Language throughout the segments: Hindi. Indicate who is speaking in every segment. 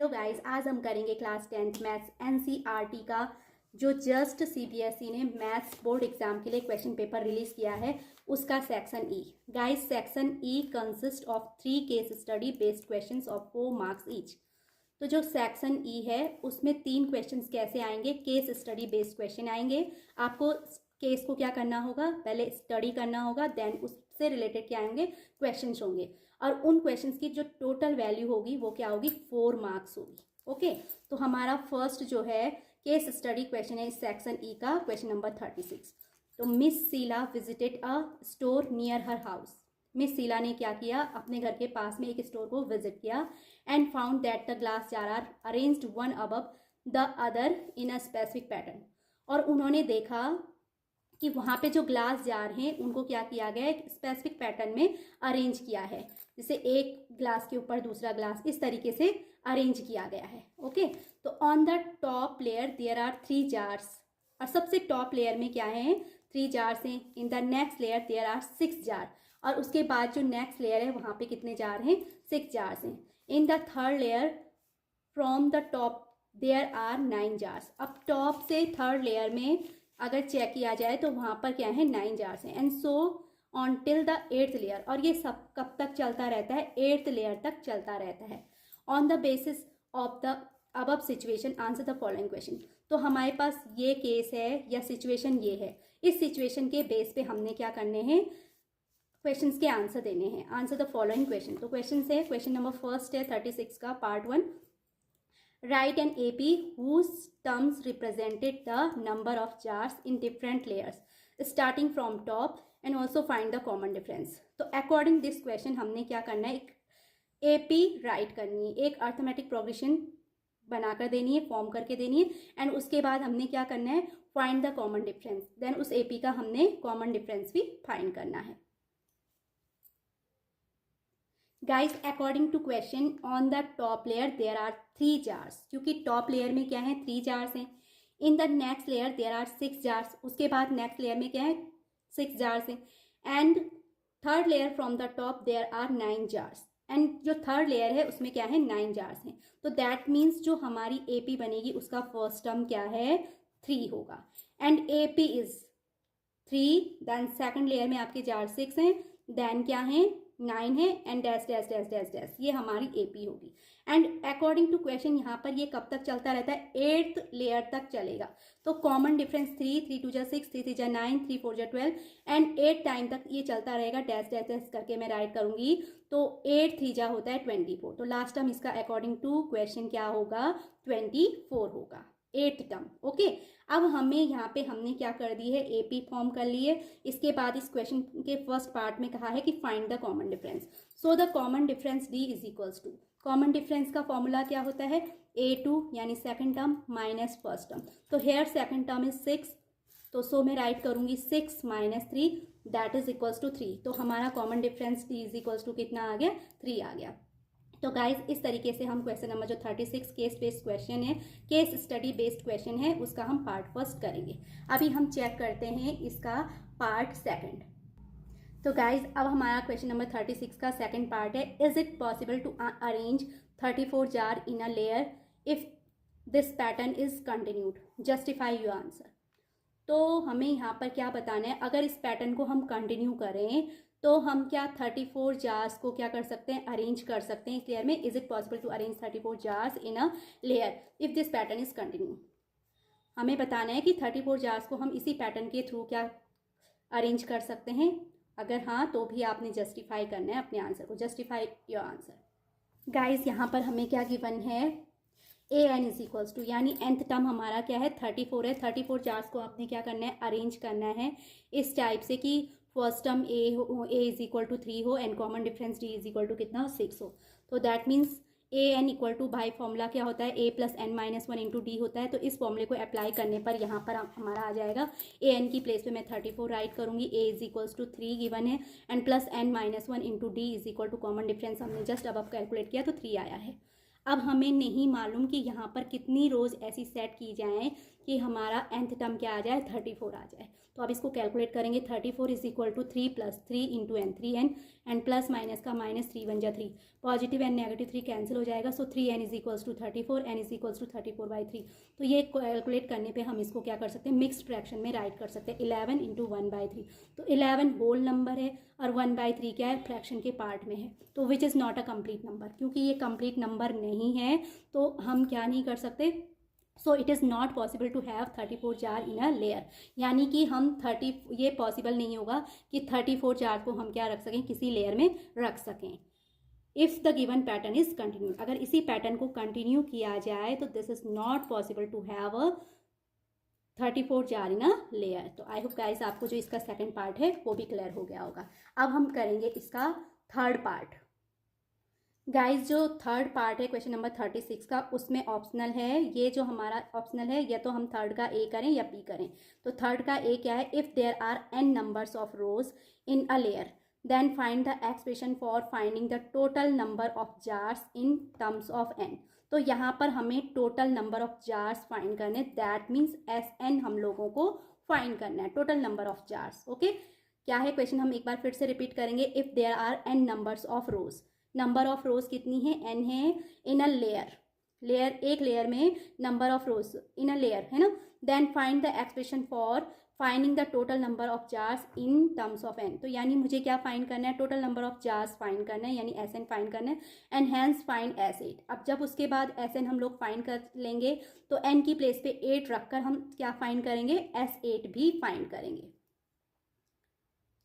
Speaker 1: तो गाइज आज हम करेंगे क्लास 10th मैथ्स एनसीईआरटी का जो जस्ट सीबीएसई ने मैथ्स बोर्ड एग्जाम के लिए क्वेश्चन पेपर रिलीज किया है उसका section E. Guys section E consist of 3 case study based questions of 4 marks each. तो जो सेक्शन ई है उसमें 3 क्वेश्चंस कैसे आएंगे, केस स्टडी बेस्ड क्वेश्चन आएंगे। आपको केस को क्या करना होगा, पहले स्टडी करना होगा, देन उससे रिलेटेड क्या आएंगे, क्वेश्चंस होंगे और उन क्वेश्चंस की जो टोटल वैल्यू होगी वो क्या होगी, 4 मार्क्स होगी। ओके, तो हमारा फर्स्ट जो है केस स्टडी क्वेश्चन है इस सेक्शन ई का, क्वेश्चन नंबर 36। तो Miss Sheela visited a store near her house. Miss Sheela ने क्या किया, अपने घर के पास में एक स्टोर को विजिट किया and found that the glass jar are arranged one above the other in a specific pattern. और उन्होंने देखा कि वहाँ पे जो ग्लास जार हैं उनको क्या किया गया है, एक स्पेसिफिक पैटर्न में अरेंज किया है, जैसे एक ग्लास के ऊपर दूसरा ग्लास इस तरीके से अरेंज किया गया है। ओके, तो on the top layer there are 3 jars, और सबसे टॉप लेयर में क्या है, 3 जार्स हैं। In the next layer there are 6 jar, और उसके बाद जो नेक्स्ट लेयर है वहाँ पे कितने जार हैं, 6 जार्स हैं। In the third layer from the top there are 9 jars. अब टॉप से थर्ड लेयर में अगर चेक किया जाए तो वहाँ पर क्या है, 9 जार्स हैं। And so on till the 8th layer, और ये सब कब तक चलता रहता है, 8th लेयर तक चलता रहता है। On the basis of the above situation answer the following question. तो हमारे पास ये केस है या सिचुएशन ये है, इस सिचुएशन के बेस पे हमने क्या करने हैं, क्वेश्चंस के आंसर देने हैं। Answer the following question. तो क्वेश्चन है, क्वेश्चन नंबर फर्स्ट है 36 का part 1। Write an AP whose terms represented the number of jars in different layers starting from top and also find the common difference। तो अकॉर्डिंग दिस क्वेश्चन हमने क्या करना है, एक AP राइट करनी है, एक अर्थमेटिक प्रोग्रेशन बनाकर देनी है, फॉर्म करके देनी है। एंड उसके बाद हमने क्या करना है, find the common difference. Then उस AP का हमने कॉमन डिफरेंस भी फाइंड करना है। Guys according to question on the top layer there are 3 jars, क्योंकि टॉप लेयर में क्या है, 3 जार्स हैं। In the next layer there are 6 jars, उसके बाद नेक्स्ट लेयर में क्या है, 6 जार्स हैं। And third layer from the top there are 9 jars, and जो थर्ड लेयर है उसमें क्या है, 9 जार्स हैं। तो दैट मीन्स जो हमारी AP बनेगी उसका फर्स्ट टर्म क्या है, 3 होगा। And AP is 3, then second layer में आपके जार 6 हैं, देन क्या है, 9 है, and dash dash dash dash dash, ये हमारी AP होगी। एंड अकॉर्डिंग टू क्वेश्चन यहाँ पर ये कब तक चलता रहता है, 8th लेयर तक चलेगा। तो कॉमन डिफरेंस 3, 3 2 जा 6, 3 3 जा 9, 3 4 जा 12, एंड 8 टाइम तक ये चलता रहेगा। डैश डैश डैश करके मैं राइट करूंगी तो 8 3 जा होता है 24। तो लास्ट टर्म इसका अकॉर्डिंग टू क्वेश्चन क्या होगा, 24 होगा, 8th टर्म। ओके, अब हमें यहाँ पे हमने क्या कर दी है, AP फॉर्म कर ली है। इसके बाद इस क्वेश्चन के फर्स्ट पार्ट में कहा है कि find the common difference. So the common difference D is equals to, common difference का फॉर्मूला क्या होता है, A2 यानी second term minus first term. तो हेयर सेकंड टर्म इज 6, तो सो मैं राइट करूंगी 6 minus 3 that is equals to 3। तो हमारा common difference D is equals to कितना आ गया, 3 आ गया। तो गाइज इस तरीके से हम क्वेश्चन नंबर जो 36 केस बेस्ड क्वेश्चन है, केस स्टडी बेस्ड क्वेश्चन है, उसका हम पार्ट फर्स्ट करेंगे। अभी हम चेक करते हैं इसका पार्ट सेकंड। तो गाइज अब हमारा क्वेश्चन नंबर 36 का सेकंड पार्ट है, is it possible to arrange 34 jar in a layer if this pattern is continued, justify your answer. तो हमें यहाँ पर क्या बताना है, अगर इस पैटर्न को हम कंटिन्यू करें तो हम क्या 34 जार्स को क्या कर सकते हैं, अरेंज कर सकते हैं इस लेयर में। Is it possible to arrange 34 jars in a layer if this pattern is continue. हमें बताना है कि 34 जार्स को हम इसी पैटर्न के थ्रू क्या अरेंज कर सकते हैं। अगर हाँ तो भी आपने जस्टिफाई करना है अपने आंसर को, जस्टिफाई योर आंसर। गाइज यहाँ पर हमें क्या गिवन है, AN इज इक्वल्स टू, यानी nth टर्म हमारा क्या है, 34 है। 34 जार्स को आपने क्या करना है, अरेंज करना है इस टाइप से कि first term A is equal to 3 हो and common difference D is equal to कितना, 6 हो। तो that means AN equal to by formula क्या होता है, A plus N minus 1 into D होता है। तो इस फॉर्मूले को अप्लाई करने पर यहाँ पर हमारा आ जाएगा, AN की प्लेस पे मैं 34 राइट करूंगी, A is equals to 3 given है, and plus N minus 1 into D is equal to common difference हमने जस्ट अब कैलकुलेट किया तो 3 आया है। अब हमें नहीं मालूम कि यहाँ पर कितनी रोज़ ऐसी सेट की जाएँ कि हमारा nth टर्म क्या आ जाए, 34 आ जाए। तो अब इसको कैलकुलेट करेंगे। 34 is equal to 3 plus 3 into n, 3n, and plus minus का माइनस, 3 1 जा 3, पॉजिटिव एंड नेगेटिव 3 कैंसिल हो जाएगा। So 3n is equals to 34, n is equals to 34/3। तो ये कैलकुलेट करने पे हम इसको क्या कर सकते हैं, मिक्स्ड फ्रैक्शन में राइट कर सकते हैं, 11 इंटू 1/3। तो 11 होल नंबर है और 1/3 क्या है, फ्रैक्शन के पार्ट में है, तो which is not a complete number. क्योंकि ये कंप्लीट नंबर नहीं है तो हम क्या नहीं कर सकते, so it is not possible to have 34 jar in a layer. यानी कि हम 30, ये पॉसिबल नहीं होगा कि 34 जार को हम क्या रख सकें, किसी लेयर में रख सकें। If the given pattern is continue, अगर इसी पैटर्न को कंटिन्यू किया जाए तो this is not possible to have a 34 jar in a layer. तो आई होप गाइस आपको जो इसका सेकंड पार्ट है वो भी क्लियर हो गया होगा। अब हम करेंगे इसका थर्ड पार्ट। गाइस जो थर्ड पार्ट है क्वेश्चन नंबर 36 का, उसमें ऑप्शनल है, ये जो हमारा ऑप्शनल है, या तो हम थर्ड का ए करें या बी करें। तो थर्ड का ए क्या है, if there are n numbers of rows in a layer then find the expression for finding the total number of jars in terms of n। तो यहाँ पर हमें total number of jars find करने, दैट मीन्स SN हम लोगों को फाइंड करना है, total number of jars. Okay, क्या है क्वेश्चन, हम एक बार फिर से रिपीट करेंगे। If there are n numbers of rows, number of rows कितनी है, n है, इन अ लेयर, लेयर एक लेयर में number of rows in a layer है ना, then find the expression for finding the total number of jars in terms of n। तो यानी मुझे क्या फाइंड करना है, total number of jars find करना है, यानी SN फाइंड करना है, एंड हैंस फाइंड S8। अब जब उसके बाद SN हम लोग फाइंड कर लेंगे तो n की प्लेस पे 8 रखकर हम क्या फाइंड करेंगे, S8 भी फाइंड करेंगे।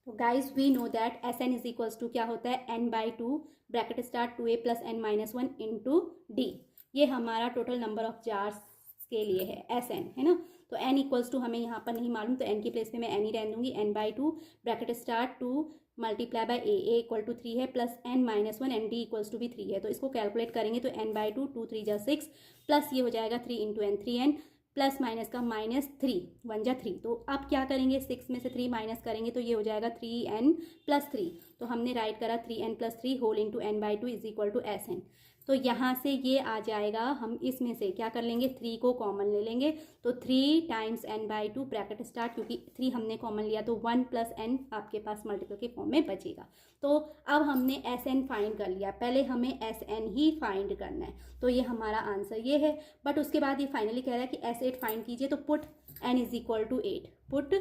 Speaker 1: तो guys we know that SN is equals to क्या होता है, n/2 bracket start 2a plus n minus 1 into d। ये हमारा टोटल नंबर ऑफ जार्स के लिए है, SN है ना। तो n इक्वल्स टू हमें यहाँ पर नहीं मालूम, तो n की प्लेस पे मैं n ही रहने दूंगी, n/2 bracket start 2 multiply by a equal to 3 है, plus n minus 1 and d equals to भी 3 है। तो इसको कैलकुलेट करेंगे तो n/2, 2 3 जा 6, प्लस ये हो जाएगा 3 into n, 3n, plus minus का माइनस 3 1 जा 3। तो अब क्या करेंगे, 6 में से 3 माइनस करेंगे तो ये हो जाएगा 3n प्लस 3। तो हमने राइट करा 3n plus 3 whole into n/2 is equal to SN। तो यहाँ से ये आ जाएगा, हम इसमें से क्या कर लेंगे, 3 को कॉमन ले लेंगे। तो 3 टाइम्स n/2 ब्रैकेट स्टार्ट, क्योंकि 3 हमने कॉमन लिया तो 1 प्लस n आपके पास मल्टीपल के फॉर्म में बचेगा। तो अब हमने SN फाइंड कर लिया, पहले हमें SN ही फाइंड करना है, तो ये हमारा आंसर ये है। बट उसके बाद ये फाइनली कह रहा है कि S8 फाइंड कीजिए, तो put n is equal to 8, put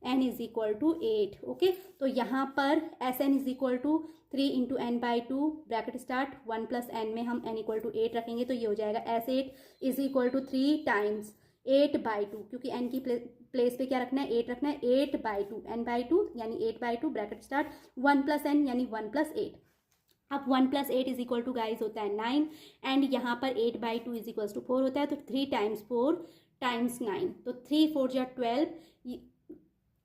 Speaker 1: n is equal to 8। Okay, तो यहाँ पर SN is equal to 3 into n/2 bracket start 1 plus n में हम n इक्वल टू 8 रखेंगे, तो ये हो जाएगा S8 is equal to 3 times 8/2, क्योंकि n की प्लेस पे क्या रखना है, 8 रखना है, 8/2 n/2 यानी 8/2 ब्रैकेट स्टार्ट 1 प्लस n यानी 1 प्लस 8। अब 1 plus 8 is equal to guys होता है 9, एंड यहाँ पर 8/2 इज इक्वल्स टू 4 होता है, तो 3 टाइम्स 4 टाइम्स 9, तो 3 4 जा 12,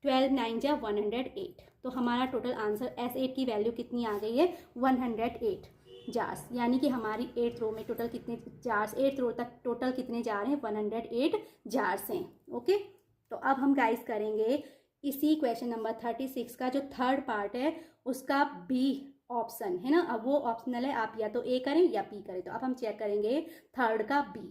Speaker 1: 12 9 जा 108। तो हमारा टोटल आंसर S8 की वैल्यू कितनी आ गई है, 108 जार्स। यानी कि हमारी 8th रो में टोटल कितने जार्स, 8th रो तक टोटल कितने जार हैं, 108 जार्स हैं। ओके, तो अब हम गाइस करेंगे इसी क्वेश्चन नंबर 36 का जो थर्ड पार्ट है उसका बी ऑप्शन है ना। अब वो ऑप्शनल है, आप या तो ए करें या बी करें। तो अब हम चेक करेंगे थर्ड का बी।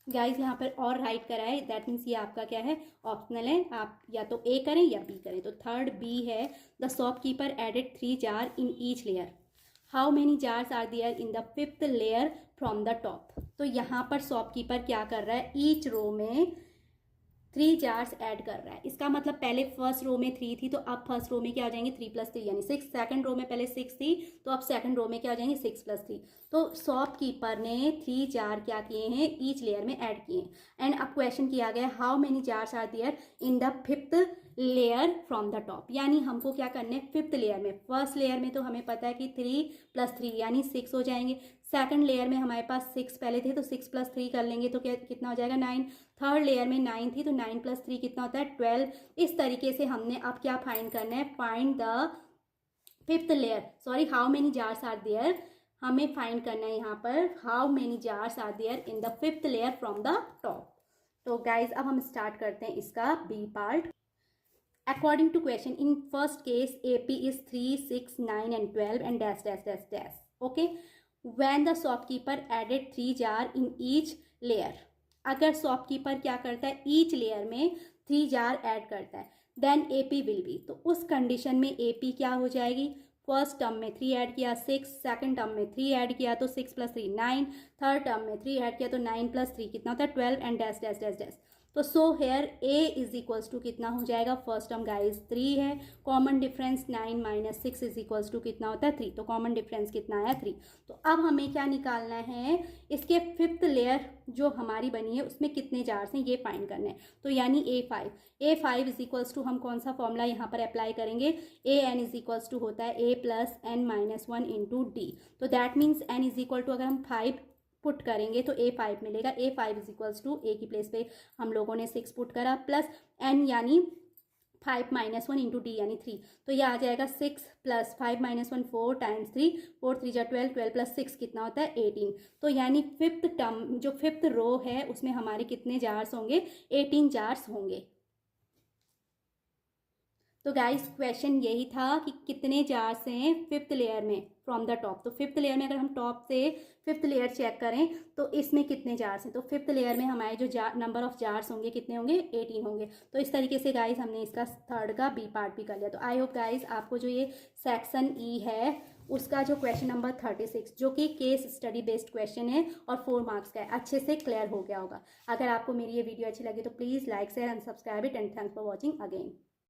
Speaker 1: गाइज यहाँ पर और राइट करा है, दैट मीन्स ये आपका क्या है, ऑप्शनल है, आप या तो ए करें या बी करें। तो थर्ड बी है, the shopkeeper added 3 jar in each layer, how many jars are there in the 5th layer from the top. तो यहाँ पर शॉपकीपर क्या कर रहा है, ईच रो में 3 जार्स ऐड कर रहा है। इसका मतलब पहले फर्स्ट रो में 3 थी, तो अब फर्स्ट रो में क्या हो जाएंगे, 3 प्लस 3 यानी 6। सेकंड रो में पहले 6 थी, तो अब सेकंड रो में क्या हो जाएंगे, 6 प्लस 3। तो शॉपकीपर ने 3 जार क्या किए हैं, ईच लेयर में ऐड किए हैं। एंड अब क्वेश्चन किया गया, how many jars are there in the 5th layer from the top. यानी हमको क्या करना है, 5th लेयर में, फर्स्ट लेयर में तो हमें पता है कि 3 प्लस 3 यानी 6 हो जाएंगे। सेकंड लेयर में हमारे पास 6 पहले थे, तो 6 प्लस 3 कर लेंगे तो क्या कितना हो जाएगा, 9। थर्ड लेयर में 9 थी, तो 9 प्लस 3 कितना होता है, 12। इस तरीके से हमने अब क्या फाइंड करना है, find the 5th layer, sorry how many jars are there, हमें फाइंड करना है यहाँ पर how many jars are there in the 5th layer from the top. तो गाइज अब हम स्टार्ट करते हैं इसका B part. According to question, in first case AP is 3 6 9 and 12 and dash dash dash dash. Okay, when the shopkeeper added 3 jar in each layer, अगर शॉपकीपर क्या करता है ईच लेयर में 3 जार ऐड करता है, देन AP विल बी, तो उस कंडीशन में AP क्या हो जाएगी, फर्स्ट टर्म में 3 ऐड किया 6, सेकंड टर्म में 3 ऐड किया तो 6 + 3 9, थर्ड टर्म में 3 ऐड किया तो 9 + 3 कितना होता है 12 and dash dash dash dash. तो so here A is equals to कितना हो जाएगा, फर्स्ट टर्म गाइज 3 है, common difference 9 - 6 is equals to कितना होता है 3, तो कॉमन डिफरेंस कितना आया 3। तो अब हमें क्या निकालना है, इसके फिफ्थ लेयर जो हमारी बनी है उसमें कितने जार्स हैं ये फाइंड करना है। तो यानी A5 इज इक्वल्स टू हम कौन सा फॉर्मूला यहाँ पर अप्लाई करेंगे, AN इज इक्वल्स टू होता है A + N - 1 × D। तो that means N is equal to अगर हम 5 पुट करेंगे तो A5 मिलेगा, A5 is equals to A की प्लेस पे हम लोगों ने 6 पुट करा प्लस N यानी 5 - 1 × D यानी 3, तो ये आ जाएगा 6 + 5 - 1 4 × 3, 4 3 जा 12, 12 + 6 कितना होता है 18। तो यानी फिफ्थ टर्म जो फिफ्थ रो है उसमें हमारे कितने जार्स होंगे, 18 जार्स होंगे। तो गाइस क्वेश्चन यही था कि कितने जार्स हैं फिफ्थ लेयर में फ्रॉम द टॉप। तो फिफ्थ लेयर में अगर हम टॉप से फिफ्थ लेयर चेक करें तो इसमें कितने जार्स हैं, तो फिफ्थ लेयर में हमारे जो नंबर ऑफ जार्स होंगे कितने होंगे 18 होंगे। तो इस तरीके से गाइस हमने इसका थर्ड का B पार्ट भी कर लिया। तो आई होप गाइस आपको जो ये सेक्शन E है उसका जो क्वेश्चन नंबर 36 जो कि केस स्टडी बेस्ड क्वेश्चन है और 4 मार्क्स का है अच्छे से क्लियर हो गया होगा। अगर आपको मेरी ये वीडियो अच्छी लगी तो please like share and subscribe it and thanks for watching again.